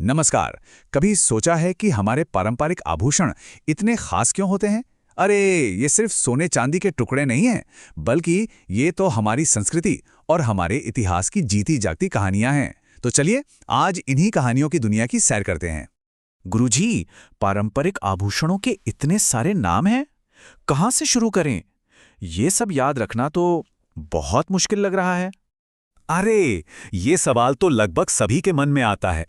नमस्कार। कभी सोचा है कि हमारे पारंपरिक आभूषण इतने खास क्यों होते हैं? अरे, ये सिर्फ सोने चांदी के टुकड़े नहीं हैं, बल्कि ये तो हमारी संस्कृति और हमारे इतिहास की जीती जागती कहानियां हैं। तो चलिए आज इन्हीं कहानियों की दुनिया की सैर करते हैं। गुरुजी, पारंपरिक आभूषणों के इतने सारे नाम हैं। कहाँ से शुरू करें? ये सब याद रखना तो बहुत मुश्किल लग रहा है। अरे, ये सवाल तो लगभग सभी के मन में आता है।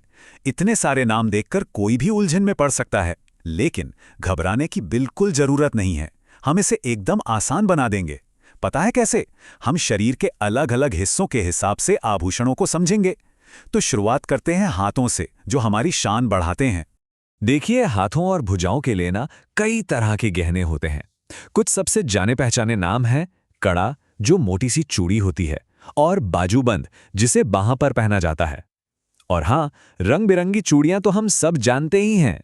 इतने सारे नाम देखकर कोई भी उलझन में पड़ सकता है, लेकिन घबराने की बिल्कुल जरूरत नहीं है। हम इसे एकदम आसान बना देंगे। पता है कैसे? हम शरीर के अलग अलग हिस्सों के हिसाब से आभूषणों को समझेंगे। तो शुरुआत करते हैं हाथों से, जो हमारी शान बढ़ाते हैं। देखिए, हाथों और भुजाओं के लिए ना कई तरह के गहने होते हैं। कुछ सबसे जाने पहचाने नाम हैं कड़ा, जो मोटी सी चूड़ी होती है, और बाजूबंद, जिसे बाहां पर पहना जाता है। और हाँ, रंग बिरंगी चूड़ियां तो हम सब जानते ही हैं।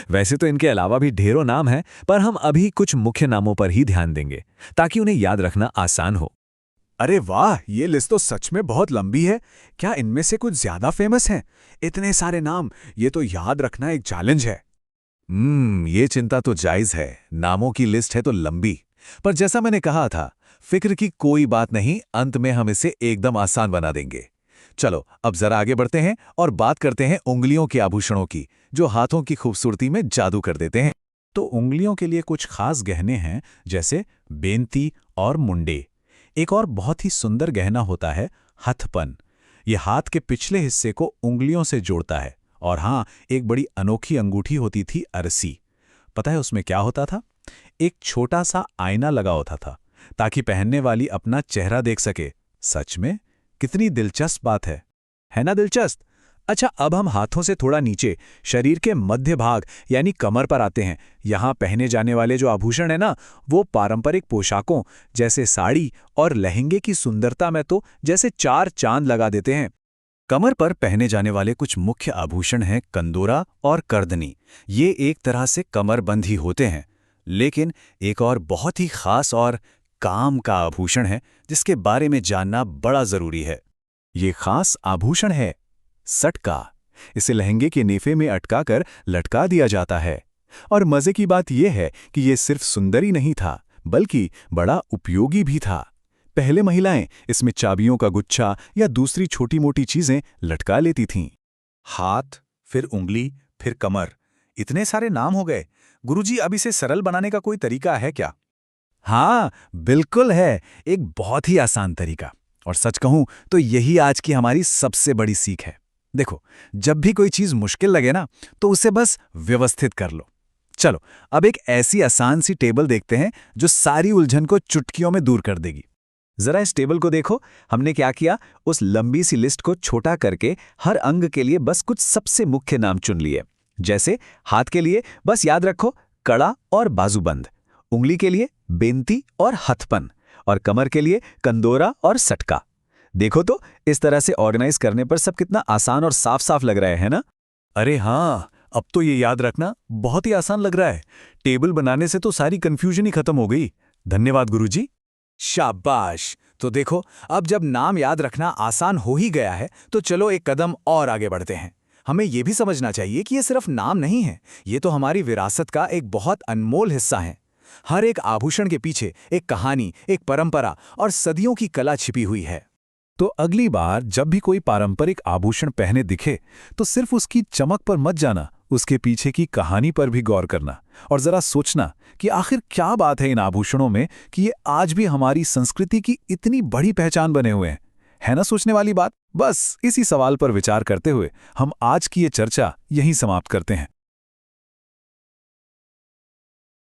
वैसे तो इनके अलावा भी ढेरों नाम हैं, पर हम अभी कुछ मुख्य नामों पर ही ध्यान देंगे ताकि उन्हें याद रखना आसान हो। अरे वाह, ये लिस्ट तो सच में बहुत लंबी है। क्या इनमें से कुछ ज्यादा फेमस हैं? इतने सारे नाम, ये तो याद रखना एक चैलेंज है। ये चिंता तो जायज है। नामों की लिस्ट है तो लंबी, पर जैसा मैंने कहा था, फिक्र की कोई बात नहीं। अंत में हम इसे एकदम आसान बना देंगे। चलो अब जरा आगे बढ़ते हैं और बात करते हैं उंगलियों के आभूषणों की, जो हाथों की खूबसूरती में जादू कर देते हैं। तो उंगलियों के लिए कुछ खास गहने हैं, जैसे बेंती और मुंडे। एक और बहुत ही सुंदर गहना होता है हथपन। ये हाथ के पिछले हिस्से को उंगलियों से जोड़ता है। और हाँ, एक बड़ी अनोखी अंगूठी होती थी अरसी। पता है उसमें क्या होता था? एक छोटा सा आईना लगा होता था, ताकि पहनने वाली अपना चेहरा देख सके। सच में कितनी दिलचस्प बात है ना? दिलचस्प। अच्छा, अब हम हाथों से थोड़ा नीचे शरीर के मध्य भाग यानी कमर पर आते हैं। यहाँ पहने जाने वाले जो आभूषण है ना, वो पारंपरिक पोशाकों जैसे साड़ी और लहंगे की सुंदरता में तो जैसे चार चांद लगा देते हैं। कमर पर पहने जाने वाले कुछ मुख्य आभूषण हैं कंदोरा और करदनी। ये एक तरह से कमरबंद ही होते हैं, लेकिन एक और बहुत ही खास और काम का आभूषण है जिसके बारे में जानना बड़ा जरूरी है। ये खास आभूषण है सटका। इसे लहंगे के नेफे में अटकाकर लटका दिया जाता है। और मजे की बात यह है कि ये सिर्फ सुंदर ही नहीं था, बल्कि बड़ा उपयोगी भी था। पहले महिलाएं इसमें चाबियों का गुच्छा या दूसरी छोटी मोटी चीजें लटका लेती थीं। हाथ, फिर उंगली, फिर कमर, इतने सारे नाम हो गए। गुरुजी, अब इसे सरल बनाने का कोई तरीका है क्या? हाँ, बिल्कुल है। एक बहुत ही आसान तरीका। और सच कहूं तो यही आज की हमारी सबसे बड़ी सीख है। देखो, जब भी कोई चीज मुश्किल लगे ना, तो उसे बस व्यवस्थित कर लो। चलो अब एक ऐसी आसान सी टेबल देखते हैं जो सारी उलझन को चुटकियों में दूर कर देगी। जरा इस टेबल को देखो। हमने क्या किया, उस लंबी सी लिस्ट को छोटा करके हर अंग के लिए बस कुछ सबसे मुख्य नाम चुन लिए। जैसे हाथ के लिए बस याद रखो कड़ा और बाजूबंद, उंगली के लिए बेंती और हथपन, और कमर के लिए कंदोरा और सटका। देखो तो इस तरह से ऑर्गेनाइज करने पर सब कितना आसान और साफ साफ लग रहा है ना? अरे हाँ, अब तो ये याद रखना बहुत ही आसान लग रहा है। टेबल बनाने से तो सारी कंफ्यूजन ही खत्म हो गई। धन्यवाद गुरुजी। शाबाश। तो देखो, अब जब नाम याद रखना आसान हो ही गया है, तो चलो एक कदम और आगे बढ़ते हैं। हमें यह भी समझना चाहिए कि ये सिर्फ नाम नहीं है, ये तो हमारी विरासत का एक बहुत अनमोल हिस्सा है। हर एक आभूषण के पीछे एक कहानी, एक परंपरा और सदियों की कला छिपी हुई है। तो अगली बार जब भी कोई पारंपरिक आभूषण पहने दिखे, तो सिर्फ उसकी चमक पर मत जाना, उसके पीछे की कहानी पर भी गौर करना। और जरा सोचना कि आखिर क्या बात है इन आभूषणों में कि ये आज भी हमारी संस्कृति की इतनी बड़ी पहचान बने हुए हैं। है ना सोचने वाली बात? बस इसी सवाल पर विचार करते हुए हम आज की ये चर्चा यहीं समाप्त करते हैं।